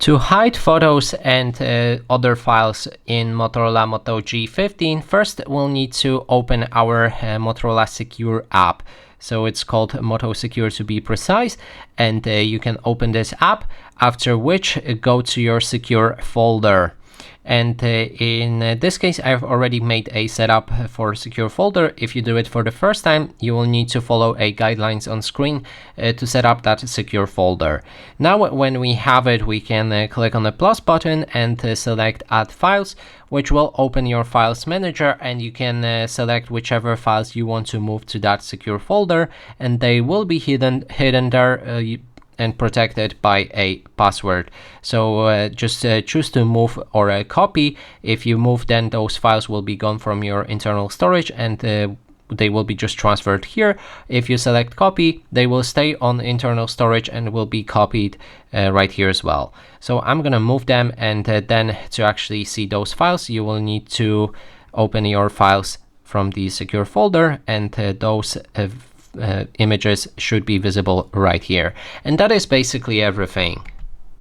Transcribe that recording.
To hide photos and other files in Motorola Moto G15, first we'll need to open our Motorola Secure app. So it's called Moto Secure to be precise, and you can open this app, after which go to your secure folder. And in this case, I've already made a setup for secure folder. If you do it for the first time, you will need to follow a guidelines on screen to set up that secure folder. Now, when we have it, we can click on the plus button and select Add Files, which will open your Files Manager, and you can select whichever files you want to move to that secure folder, and they will be hidden there and protected by a password. So just choose to move or copy. If you move, then those files will be gone from your internal storage, and they will be just transferred here. If you select copy, they will stay on internal storage and will be copied right here as well. So I'm gonna move them, and then to actually see those files, you will need to open your files from the secure folder, and those images should be visible right here. And that is basically everything.